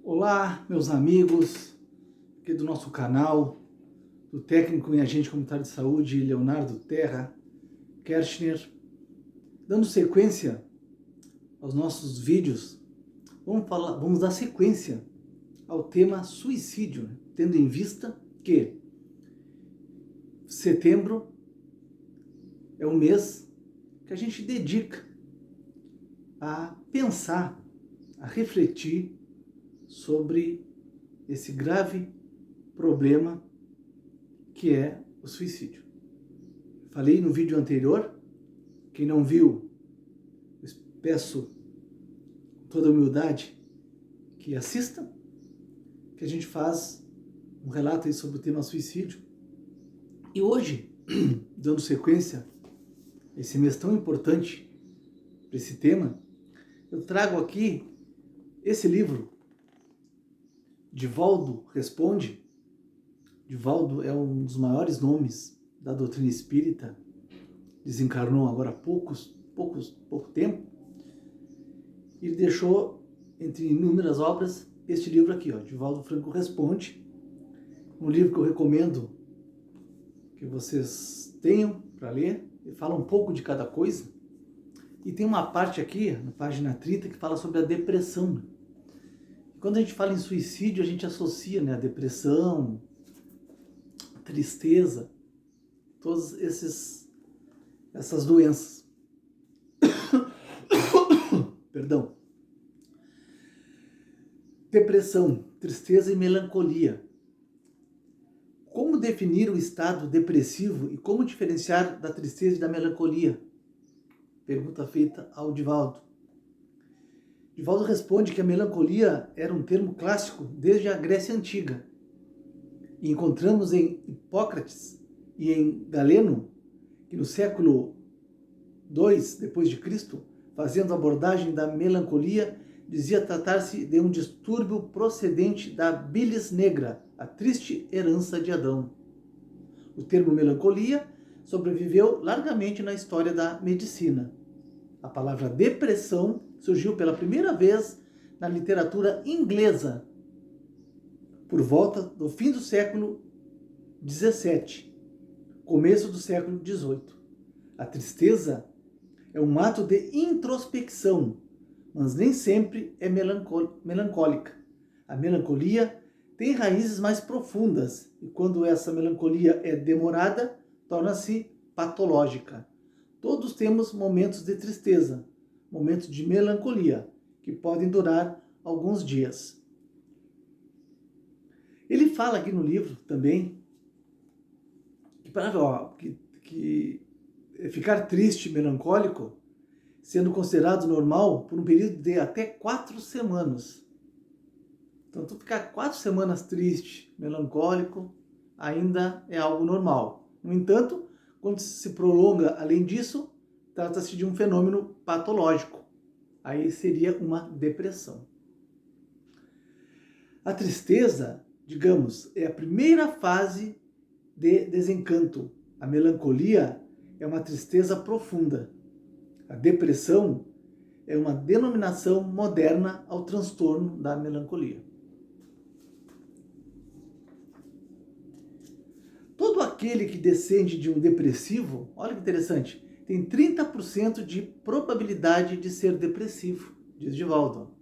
Olá, meus amigos aqui do nosso canal, do técnico em agente comunitário de saúde, Leonardo Terra Kirchner. Dando sequência aos nossos vídeos, vamos dar sequência ao tema suicídio, né? Tendo em vista que setembro é um mês que a gente dedica a pensar, a refletir sobre esse grave problema que é o suicídio. Falei no vídeo anterior, quem não viu, peço com toda humildade que assista, que a gente faz um relato aí sobre o tema suicídio. E hoje, dando sequência a esse mês tão importante para esse tema, eu trago aqui esse livro, Divaldo Responde. Divaldo é um dos maiores nomes da doutrina espírita, desencarnou agora há pouco tempo. Ele deixou, entre inúmeras obras, este livro aqui, Divaldo Franco Responde, um livro que eu recomendo que vocês tenham para ler. Ele fala um pouco de cada coisa. E tem uma parte aqui, na página 30, que fala sobre a depressão. Quando a gente fala em suicídio, a gente associa, a depressão, tristeza, todas essas doenças. Perdão. Depressão, tristeza e melancolia. Como definir o estado depressivo e como diferenciar da tristeza e da melancolia? Pergunta feita ao Divaldo. Divaldo responde que a melancolia era um termo clássico desde a Grécia Antiga. E encontramos em Hipócrates e em Galeno, que no século II d.C., fazendo abordagem da melancolia, dizia tratar-se de um distúrbio procedente da bilis negra, a triste herança de Adão. O termo melancolia sobreviveu largamente na história da medicina. A palavra depressão surgiu pela primeira vez na literatura inglesa, por volta do fim do século XVII, começo do século XVIII. A tristeza é um ato de introspecção, mas nem sempre é melancólica. A melancolia tem raízes mais profundas e quando essa melancolia é demorada, torna-se patológica. Todos temos momentos de tristeza, momentos de melancolia, que podem durar alguns dias. Ele fala aqui no livro também que ficar triste, melancólico, sendo considerado normal por um período de até 4 semanas. Então, tu ficar 4 semanas triste, melancólico, ainda é algo normal. No entanto, quando se prolonga além disso, trata-se de um fenômeno patológico. Aí seria uma depressão. A tristeza, digamos, é a primeira fase de desencanto. A melancolia é uma tristeza profunda. A depressão é uma denominação moderna ao transtorno da melancolia. Todo aquele que descende de um depressivo, olha que interessante, tem 30% de probabilidade de ser depressivo, diz Divaldo.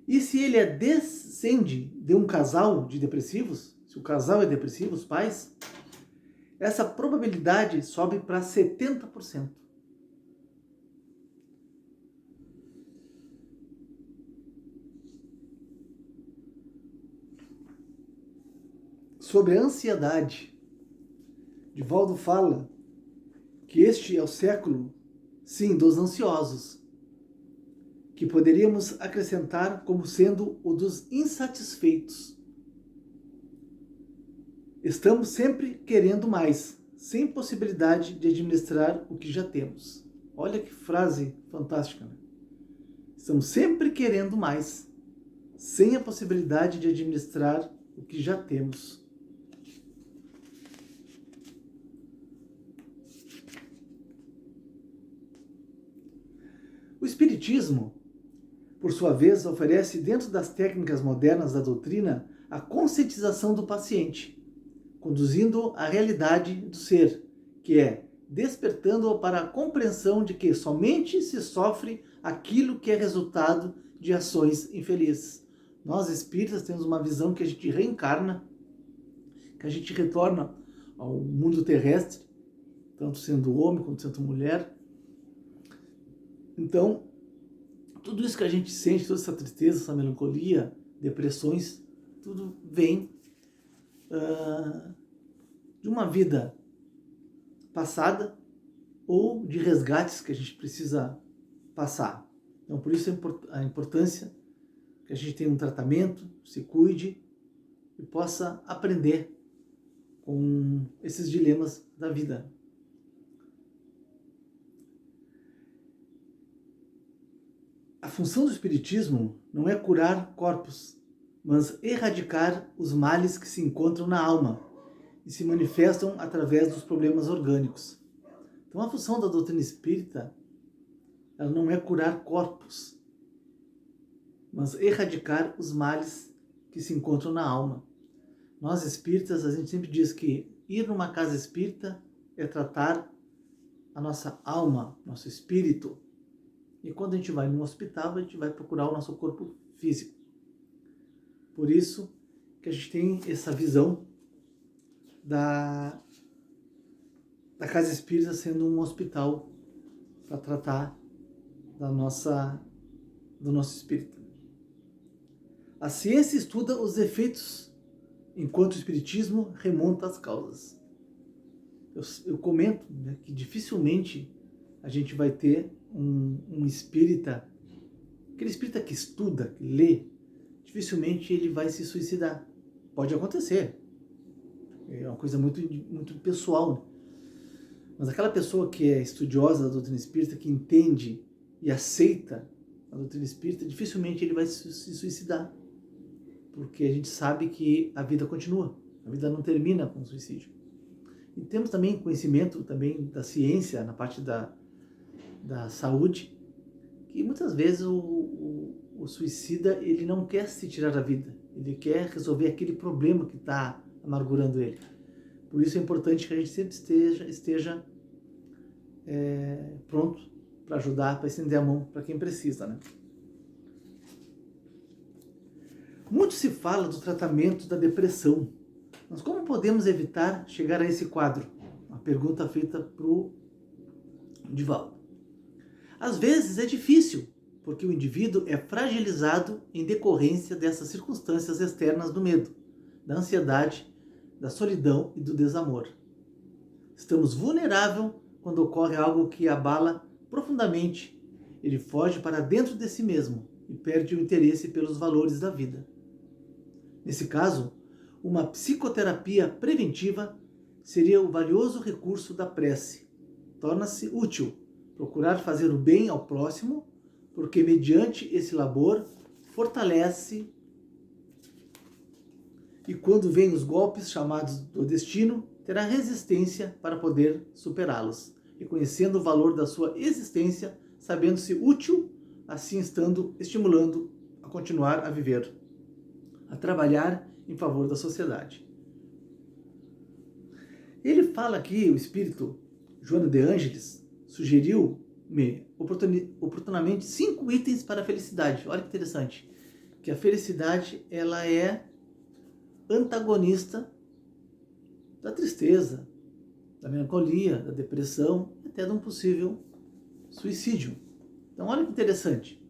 E se ele descende de um casal de depressivos, se o casal é depressivo, os pais, essa probabilidade sobe para 70%. Sobre a ansiedade, Divaldo fala que este é o século, sim, dos ansiosos, que poderíamos acrescentar como sendo o dos insatisfeitos. Estamos sempre querendo mais, sem possibilidade de administrar o que já temos. Olha que frase fantástica, né? Estamos sempre querendo mais, sem a possibilidade de administrar o que já temos. O Espiritismo por sua vez, oferece, dentro das técnicas modernas da doutrina, a conscientização do paciente, conduzindo à realidade do ser, que é despertando-o para a compreensão de que somente se sofre aquilo que é resultado de ações infelizes. Nós, espíritas, temos uma visão que a gente reencarna, que a gente retorna ao mundo terrestre, tanto sendo homem quanto sendo mulher. Então, tudo isso que a gente sente, toda essa tristeza, essa melancolia, depressões, tudo vem de uma vida passada ou de resgates que a gente precisa passar. Então, por isso a importância que a gente tenha um tratamento, se cuide e possa aprender com esses dilemas da vida. A função do Espiritismo não é curar corpos, mas erradicar os males que se encontram na alma e se manifestam através dos problemas orgânicos. Então, a função da doutrina espírita, ela não é curar corpos, mas erradicar os males que se encontram na alma. Nós espíritas, a gente sempre diz que ir numa casa espírita é tratar a nossa alma, nosso espírito. E quando a gente vai num hospital, a gente vai procurar o nosso corpo físico. Por isso que a gente tem essa visão da casa espírita sendo um hospital para tratar do nosso espírito. A ciência estuda os efeitos, enquanto o espiritismo remonta às causas. Eu comento, né, que dificilmente a gente vai ter um espírita, aquele espírita que estuda, que lê, dificilmente ele vai se suicidar. Pode acontecer. É uma coisa muito, muito pessoal, né? Mas aquela pessoa que é estudiosa da doutrina espírita, que entende e aceita a doutrina espírita, dificilmente ele vai se suicidar. Porque a gente sabe que a vida continua. A vida não termina com o suicídio. E temos também conhecimento também da ciência, na parte da saúde, que muitas vezes o suicida, ele não quer se tirar a vida. Ele quer resolver aquele problema que está amargurando ele. Por isso é importante que a gente sempre esteja pronto para ajudar, para estender a mão para quem precisa, né? Muito se fala do tratamento da depressão, mas como podemos evitar chegar a esse quadro? Uma pergunta feita para o Divaldo. Às vezes é difícil, porque o indivíduo é fragilizado em decorrência dessas circunstâncias externas do medo, da ansiedade, da solidão e do desamor. Estamos vulneráveis quando ocorre algo que abala profundamente. Ele foge para dentro de si mesmo e perde o interesse pelos valores da vida. Nesse caso, uma psicoterapia preventiva seria o valioso recurso da prece. Torna-se útil procurar fazer o bem ao próximo, porque mediante esse labor fortalece, e quando vêm os golpes chamados do destino, terá resistência para poder superá-los, reconhecendo o valor da sua existência, sabendo-se útil, assim estando estimulando a continuar a viver, a trabalhar em favor da sociedade. Ele fala aqui, o espírito Joana de Ângeles sugeriu-me oportunamente 5 itens para a felicidade. Olha que interessante, que a felicidade ela é antagonista da tristeza, da melancolia, da depressão, até de um possível suicídio. Então olha que interessante.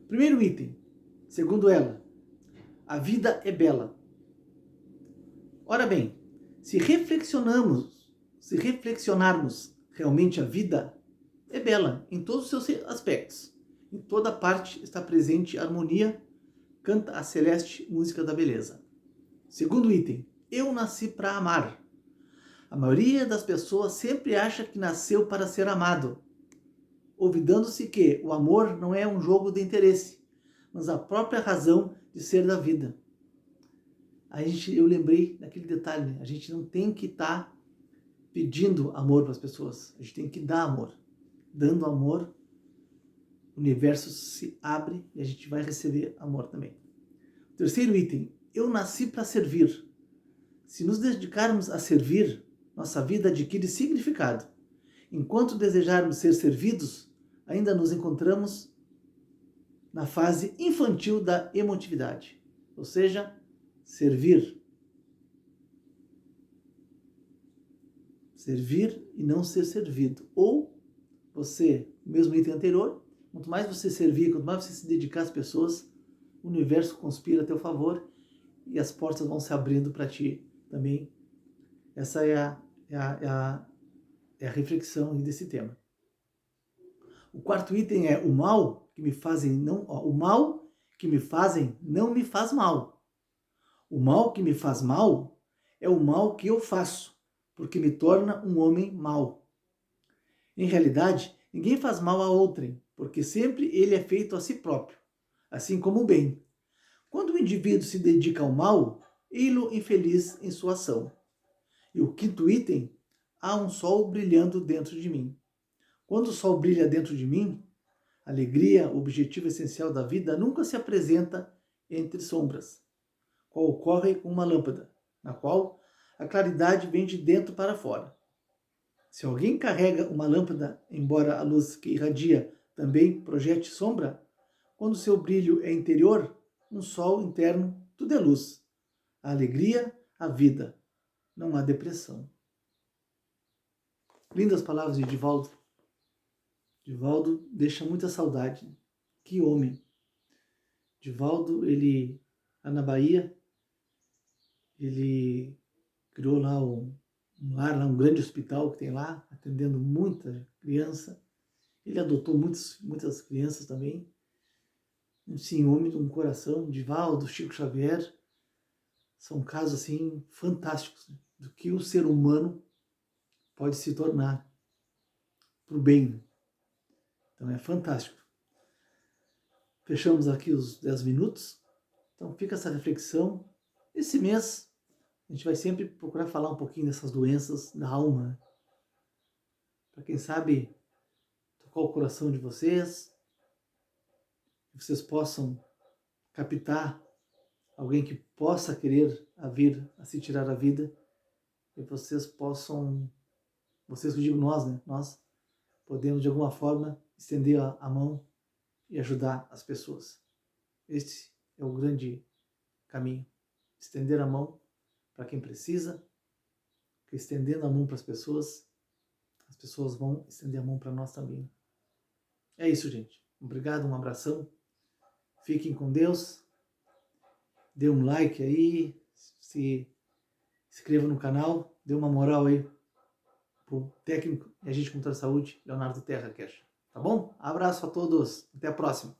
Primeiro item, segundo ela, a vida é bela. Ora bem, se reflexionarmos realmente, a vida é bela em todos os seus aspectos. Em toda parte está presente a harmonia, canta a celeste música da beleza. Segundo item, eu nasci para amar. A maioria das pessoas sempre acha que nasceu para ser amado, olvidando-se que o amor não é um jogo de interesse, mas a própria razão de ser da vida. Eu lembrei daquele detalhe, né? A gente não tem que estar pedindo amor para as pessoas, a gente tem que dar amor. Dando amor, o universo se abre e a gente vai receber amor também. Terceiro item, eu nasci para servir. Se nos dedicarmos a servir, nossa vida adquire significado. Enquanto desejarmos ser servidos, ainda nos encontramos na fase infantil da emotividade, ou seja, servir. Servir e não ser servido. Ou você, mesmo item anterior, quanto mais você servir, quanto mais você se dedicar às pessoas, o universo conspira a teu favor e as portas vão se abrindo para ti também. Essa é a reflexão desse tema. O quarto item é o mal que me fazem não me faz mal. O mal que me faz mal é o mal que eu faço, porque me torna um homem mau. Em realidade, ninguém faz mal a outrem, porque sempre ele é feito a si próprio, assim como o bem. Quando o indivíduo se dedica ao mal, ei-lo infeliz em sua ação. E o quinto item, há um sol brilhando dentro de mim. Quando o sol brilha dentro de mim, a alegria, o objetivo essencial da vida, nunca se apresenta entre sombras, qual ocorre com uma lâmpada, na qual a claridade vem de dentro para fora. Se alguém carrega uma lâmpada, embora a luz que irradia também projete sombra, quando seu brilho é interior, um sol interno, tudo é luz. A alegria, a vida. Não há depressão. Lindas palavras de Divaldo. Divaldo deixa muita saudade. Que homem. Divaldo, ele, lá na Bahia, ele criou lá um lar, um grande hospital que tem lá, atendendo muita criança. Ele adotou muitas crianças também. Sim, homem de um coração, Divaldo, Chico Xavier, são casos assim fantásticos, né, do que o ser humano pode se tornar para o bem. Então é fantástico. Fechamos aqui os 10 minutos. Então fica essa reflexão. Esse mês a gente vai sempre procurar falar um pouquinho dessas doenças da alma, né? Para quem sabe tocar o coração de vocês, que vocês possam captar alguém que possa querer vir a se tirar a vida, e vocês possam, vocês que eu digo nós, né? Nós podemos de alguma forma estender a mão e ajudar as pessoas. Este é o grande caminho. Estender a mão para quem precisa, porque estendendo a mão para as pessoas vão estender a mão para nós também. É isso, gente. Obrigado, um abração. Fiquem com Deus. Dê um like aí, se inscreva no canal, dê uma moral aí pro técnico e agente de saúde, Leonardo Terra Cash. Tá bom? Abraço a todos. Até a próxima.